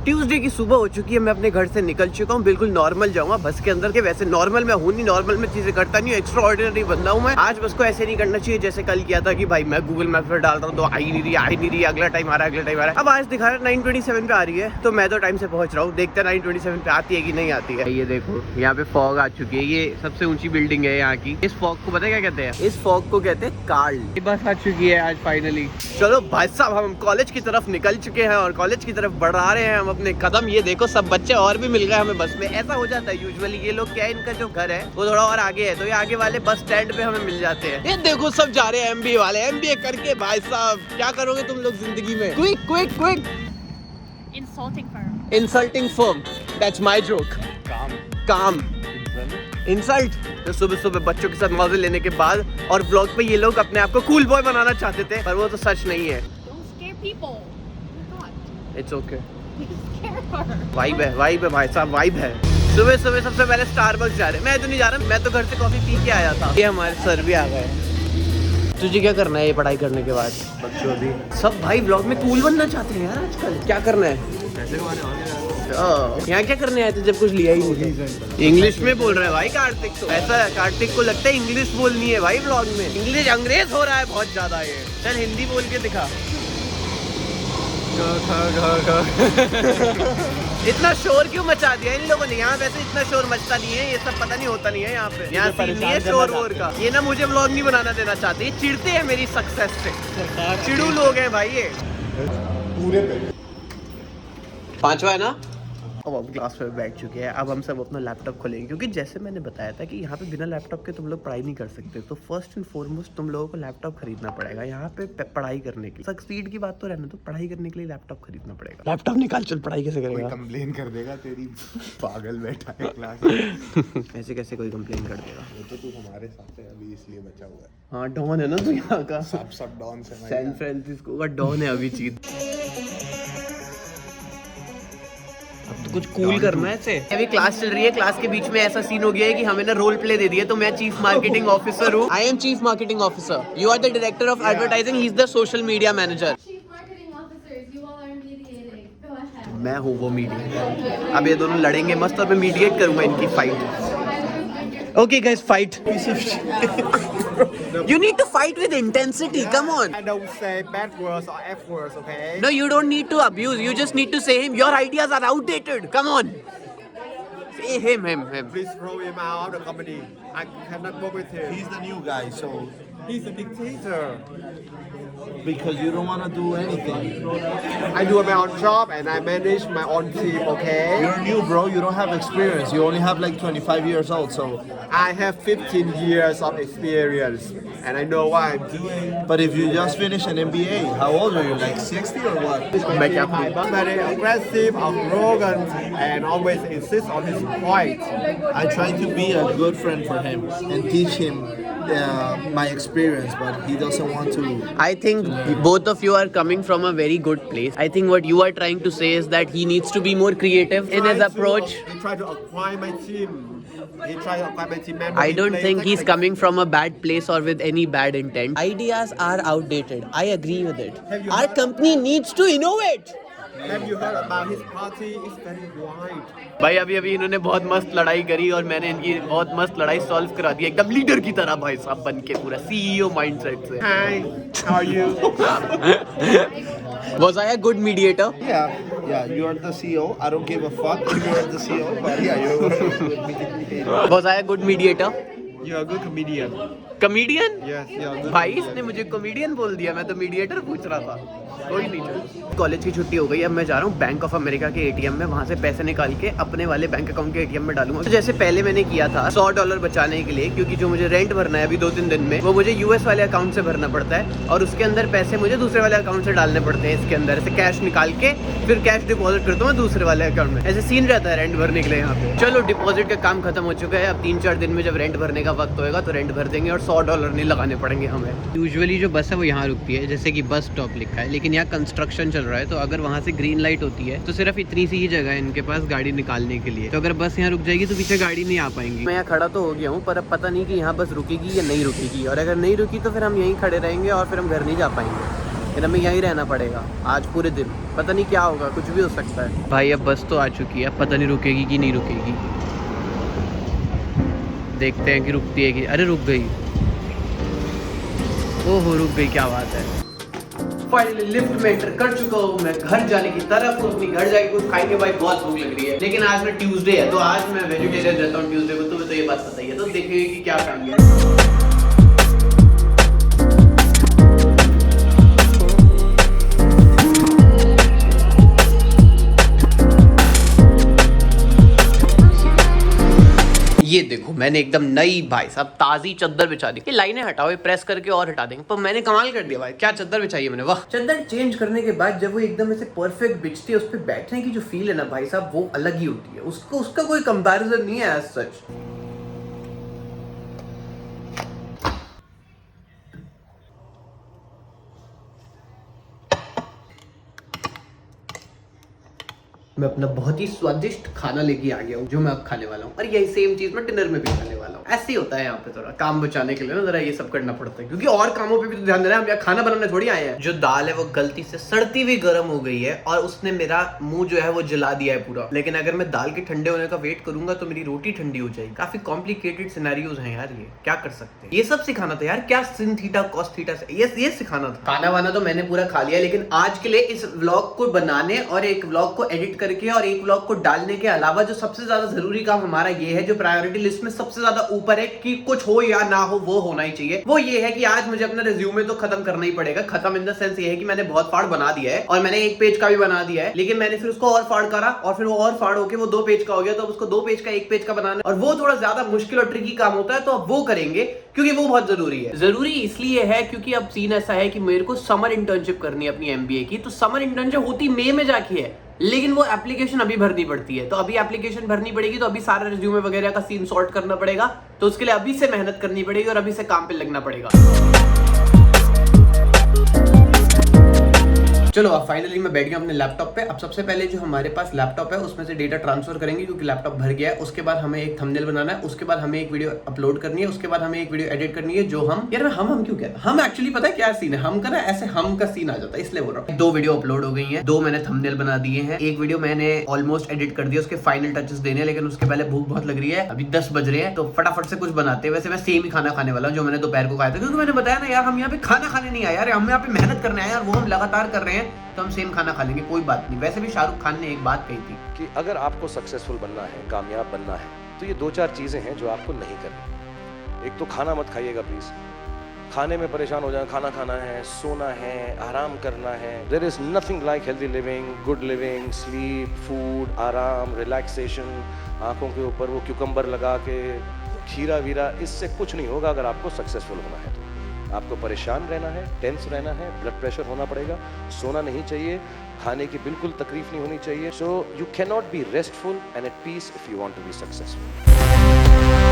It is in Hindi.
ट्यूसडे की सुबह हो चुकी है, मैं अपने घर से निकल चुका हूँ, बिल्कुल नॉर्मल जाऊंगा बस के अंदर के। वैसे नॉर्मल मैं हूँ नहीं, नॉर्मल में चीजें करता नहीं हूँ, एक्स्ट्रा ऑर्डिनरी बंदा हूँ मैं। आज बस को ऐसे नहीं करना चाहिए जैसे कल किया था कि भाई मैं गूगल मैप पर डाल रहा हूँ तो आ ही नहीं रही, अगला टाइम आ रहा है, अगला टाइम आ रहा है। अब आज दिखा रहा है 9:27 पे आ रही है, तो मैं तो टाइम से पहुंच रहा हूँ। देखते हैं 9:27 पे आती है कि नहीं आती है। ये देखो यहाँ पे फॉग आ चुकी है, ये सबसे ऊंची बिल्डिंग है यहाँ की। इस फॉग को पता है क्या कहते हैं? इस फॉग को कहते हैं कार्ल। ये बस आ चुकी है आज फाइनली। चलो भाई साहब, हम कॉलेज की तरफ निकल चुके हैं और कॉलेज की तरफ बढ़ा रहे हैं हम अपने कदम। ये देखो सब बच्चे और भी मिल गए हमें बस में। ऐसा हो जाता है यूजुअली, ये लोग क्या है, इनका जो घर है वो थोड़ा और आगे है, तो ये आगे वाले बस स्टैंड पे हमें मिल जाते हैं। ये देखो सब जा रहे हैं MBA वाले। MBA करके भाई साहब क्या करोगे तुम लोग जिंदगी में? Quick quick quick. Insulting firm, that's my joke. काम इंसल्ट। तो सुबह सुबह बच्चों के साथ मजे लेने के बाद और ब्लॉग पे ये लोग अपने आप को कूल बॉय बनाना चाहते थे, पर वो तो सच नहीं है। It's okay. वाइब है भाई साहब, वाइब है। सुबह सुबह सबसे पहले स्टारबक्स जा रहे हैं। मैं तो नहीं जा रहा, मैं तो घर से कॉफी पी के आया था। ये हमारे सर भी आ गए। तुझे क्या करना है ये पढ़ाई करने के बाद? बच्चों भी सब भाई ब्लॉग में कूल बनना चाहते हैं यार आजकल। क्या करना है? यहाँ क्या करने आए थे जब कुछ लिया ही नहीं? इंग्लिश में बोल रहा है भाई कार्तिक। तो ऐसा कार्तिक को लगता है इंग्लिश बोलनी है भाई ब्लॉग में। इंग्लिश अंग्रेज हो रहा है बहुत ज्यादा। ये चल हिंदी बोल के दिखा। इतना शोर क्यों मचा दिया इन लोगों ने? यहाँ वैसे इतना शोर मचता नहीं है, ये सब पता नहीं होता नहीं है यहाँ पे। यहाँ सीन नहीं है शोर वोर का। ये ना मुझे व्लॉग नहीं बनाना देना चाहते, ये चिढ़ते हैं मेरी सक्सेस से। चिड़ू लोग हैं भाई ये। पूरे पे 5वां है ना? अब हम क्लास में बैठ चुके हैं। अब हम सब अपना लैपटॉप खोलेंगे, क्योंकि जैसे मैंने बताया था कि यहाँ पे बिना लैपटॉप के तुम लोग पढ़ाई नहीं कर सकते। तो फर्स्ट एंड फॉरमोस्ट तुम लोगों को लैपटॉप खरीदना पड़ेगा यहाँ पे पढ़ाई करने के लिए। सक्सीड की बात तो रहने तो पढ़ाई करने के लिए लैपटॉप खरीदना पड़ेगा। लैपटॉप निकाल, चल पढ़ाई कैसे करेगा? कंप्लेन कर देगा तेरी पागल बैठा है क्लास में। ऐसे कैसे कोई कंप्लेन कर देगा? वो तो तू हमारे साथ है अभी, इसलिए बचा हुआ है। हाँ डॉन है ना तू यहाँ का। सब डॉन से भाई। सैन फ्रांसिस्को का डॉन है अभिजीत। अब तो कुछ कूल करना है ऐसे। अभी क्लास चल रही है, क्लास के बीच में ऐसा सीन हो गया है कि हमें ना रोल प्ले दे दिया। तो मैं चीफ मार्केटिंग ऑफिसर हूँ। I am chief marketing officer, you are the director of advertising, he is the social media manager. मैं हूँ वो मीडिया। अब ये दोनों लड़ेंगे मस्त और मैं मीडिएट करूंगा इनकी fight. Okay guys, fight. You need to fight with intensity. Come on. I don't say bad words or F words, okay? No, you don't need to abuse. You just need to say him. Your ideas are outdated. Come on. Say him. Please throw him out of the company. I cannot work with him. He's the new guy, so He's a dictator. because you don't want to do anything. I do my own job and I manage my own team, okay? You're new, bro. You don't have experience. You only have like 25 years old, so. I have 15 years of experience and I know what I'm doing. But if you just finished an MBA, how old are you? Like 60 or what? Very aggressive, arrogant, and always insist on his point. I try to be a good friend for him and teach him my experience, but he doesn't want to. I think both of you are coming from a very good place. I think what you are trying to say is that he needs to be more creative in his approach. He tried to acquire my team. I don't think he's coming from a bad place or with any bad intent. Ideas are outdated. I agree with it. Our company needs to innovate. Have you heard about his party? It's very wide. भाई अभी इन्होंने बहुत मस्त लड़ाई करी और मैंने इनकी बहुत मस्त लड़ाई सॉल्व करा दी एकदम लीडर की तरह भाई साहब बन के, पूरा CEO माइंडसेट से। Hi, how are you? Was I a good mediator? Yeah, you are the CEO. I don't give a fuck if you are the CEO, but yeah, you're a good mediator. Was I a good mediator? You're a good comedian. Comedian? Yes, you're a good. भाई इसने मुझे कॉमेडियन बोल दिया, मैं तो मीडिएटर पूछ रहा था। कोई नहीं चल। कॉलेज की छुट्टी हो गई, अब मैं जा रहा हूँ बैंक ऑफ अमेरिका के ATM में, वहाँ से पैसे निकाल के अपने वाले बैंक अकाउंट के ATM में डालूंगा। तो जैसे पहले मैंने किया था $100 बचाने के लिए, क्योंकि जो मुझे रेंट भरना है अभी 2-3 दिन में, वो मुझे US वाले अकाउंट से भरना पड़ता है और उसके अंदर पैसे मुझे दूसरे वाले अकाउंट से डालने पड़ते हैं। इसके अंदर से कैश निकाल के फिर कैश डिपॉजिट करता हूँ मैं दूसरे वाले अकाउंट में। ऐसे सीन रहता है रेंट भरने के लिए यहाँ पे। चलो डिपॉजिट का काम खत्म हो चुका है। अब 3-4 दिन में जब रेंट भरने का वक्त होएगा तो रेंट भर देंगे और $100 नहीं लगाने पड़ेंगे हमें। यूजुअली जो बस है वो यहाँ रुकती है, जैसे कि बस स्टॉप लिखा है, लेकिन यहाँ कंस्ट्रक्शन चल रहा है, तो अगर वहाँ से ग्रीन लाइट होती है तो सिर्फ इतनी सी ही जगह है इनके पास गाड़ी निकालने के लिए। तो अगर बस यहाँ रुक जाएगी तो पीछे गाड़ी नहीं आ पाएंगी। मैं यहाँ खड़ा तो हो गया हूँ, पर अब पता नहीं कि यहाँ बस रुकेगी या नहीं रुकेगी, और अगर नहीं रुकी तो फिर हम यहीं खड़े रहेंगे और फिर हम घर नहीं जा पाएंगे। फिर हमें यहीं रहना पड़ेगा आज पूरे दिन। पता नहीं क्या होगा, कुछ भी हो सकता है। भाई अब बस तो आ चुकी है, पता नहीं रुकेगी कि नहीं रुकेगी। देखते हैं कि रुकती है कि, अरे रुक गई, ओहो रुक गई, क्या बात है। फाइनली लिफ्ट में एंटर कर चुका हूँ मैं घर जाने की तरफ। अपनी घर जाके कुछ खाएंगे भाई, बहुत भूख लग रही है। लेकिन आज मैं ट्यूसडे है तो आज मैं वेजिटेरियन रहता हूँ ट्यूसडे को, तुम्हें तो ये बात पता ही है। तो देखेंगे कि क्या खाएंगे। ये देखो मैंने एकदम नई भाई साहब ताजी चद्दर बिछा दी। ये लाइनें हटाओ, ये प्रेस करके और हटा देंगे। पर मैंने कमाल कर दिया भाई, क्या चद्दर बिछाई है मैंने, वाह। चद्दर चेंज करने के बाद जब वो एकदम ऐसे परफेक्ट बिछती है, उस पर बैठने की जो फील है ना भाई साहब, वो अलग ही होती है। उसका कोई कंपैरिजन नहीं है एज सच। मैं अपना बहुत ही स्वादिष्ट खाना लेके आ गया हूँ जो मैं अब खाने वाला हूँ, और यही सेम चीज मैं डिनर में भी खाने वाला हूँ। ऐसे ही होता है यहाँ पे, थोड़ा काम बचाने के लिए ना जरा ये सब करना पड़ता है, क्योंकि और कामों पे भी तो ध्यान देना है। हम यहाँ खाना बनाने थोड़ी आए हैं। जो दाल है वो गलती से सड़ती हुई गर्म हो गई है और उसने मेरा मुंह जो है वो जला दिया है पूरा। लेकिन अगर मैं दाल के ठंडे होने का वेट करूंगा तो मेरी रोटी ठंडी हो जाएगी। काफी कॉम्प्लिकेटेड सिनेरियोज हैं यार, ये क्या कर सकते हैं। ये सब सिखाना था यार, क्या सिन थीटा कॉस थीटा से ये सिखाना था। खाना वाना तो मैंने पूरा खा लिया, लेकिन आज के लिए इस व्लॉग को बनाने और एक व्लॉग को एडिट करके और एक व्लॉग को डालने के अलावा जो सबसे ज्यादा जरूरी काम हमारा ये है, जो प्रायोरिटी लिस्ट में सबसे ज्यादा ऊपर है कि कुछ हो या ना हो वो होना ही चाहिए, वो ये है कि आज मुझे अपना रिज्यूमे तो खत्म करना ही पड़ेगा। खत्म इन द सेंस ये है कि मैंने बहुत फाड़ बना दिया है और मैंने 1 पेज का भी बना दिया है, लेकिन मैंने फिर उसको और फाड़ करा और फिर वो और फाड़ होके वो 2 पेज का हो गया। तो उसको 2 पेज का 1 पेज का बनाना, और वो थोड़ा ज्यादा मुश्किल और ट्रिकी काम होता है, तो अब वो करेंगे क्योंकि वो बहुत जरूरी है। जरूरी इसलिए है क्योंकि अब सीन ऐसा है कि मेरे को समर इंटर्नशिप करनी है अपनी एमबीए की। तो समर इंटर्नशिप होती मई में जाके है, लेकिन वो एप्लीकेशन अभी भरनी पड़ती है। तो अभी एप्लीकेशन भरनी पड़ेगी, तो अभी सारा रिज्यूमे वगैरह का सीन सॉर्ट करना पड़ेगा। तो उसके लिए अभी से मेहनत करनी पड़ेगी और अभी से काम पे लगना पड़ेगा। चलो अब फाइनली मैं बैठ गया अपने लैपटॉप पे। अब सबसे पहले जो हमारे पास लैपटॉप है उसमें से डेटा ट्रांसफर करेंगे, क्योंकि लैपटॉप भर गया है। उसके बाद हमें एक थंबनेल बनाना है, उसके बाद हमें एक वीडियो अपलोड करनी है, उसके बाद हमें एक वीडियो एडिट करनी है। जो हम यार हम क्यों कहते हैं, हम एक्चुअली पता है क्या सीन है, हम का ना ऐसे हम का सीन आ जाता है, इसलिए बोल रहा हूँ। 2 वीडियो अपलोड हो गई है, 2 मैंने थंबनेल बना दिए हैं, 1 वीडियो मैंने ऑलमोस्ट एडिट कर दिया, उसके फाइनल टचेस देने हैं। लेकिन उसके पहले भूख बहुत लग रही है, अभी 10 बज रहे हैं, तो फटाफट से कुछ बनाते हैं। वैसे मैं सेम ही खाना खाने वाला हूँ जो मैंने दोपहर को खाया था, क्योंकि मैंने बताया ना यार हम यहाँ पे खाना खाने नहीं आए यार, हम यहाँ पे मेहनत करने आए और वो हम लगातार कर रहे हैं। तो हम सेम खाना खा लेंगे, कोई बात नहीं। वैसे भी शाहरुख खान ने एक बात कही थी कि अगर आपको सक्सेसफुल बनना है, कामयाब बनना है, तो ये 2-4 चीज़ें हैं जो आपको नहीं करनी। एक तो खाना मत खाइएगा प्लीज़, खाने में परेशान हो जाए। खाना खाना है, सोना है, आराम करना है। There is nothing like healthy living, good living, sleep, food, आराम, रिलैक्सेशन। आंखों के ऊपर वो क्यूकम्बर लगा के खीरा वीरा, इससे कुछ नहीं होगा। अगर आपको सक्सेसफुल होना है तो आपको परेशान रहना है, टेंस रहना है, ब्लड प्रेशर होना पड़ेगा, सोना नहीं चाहिए, खाने की बिल्कुल तकलीफ नहीं होनी चाहिए। So you can not be restful and at peace if you want to be successful.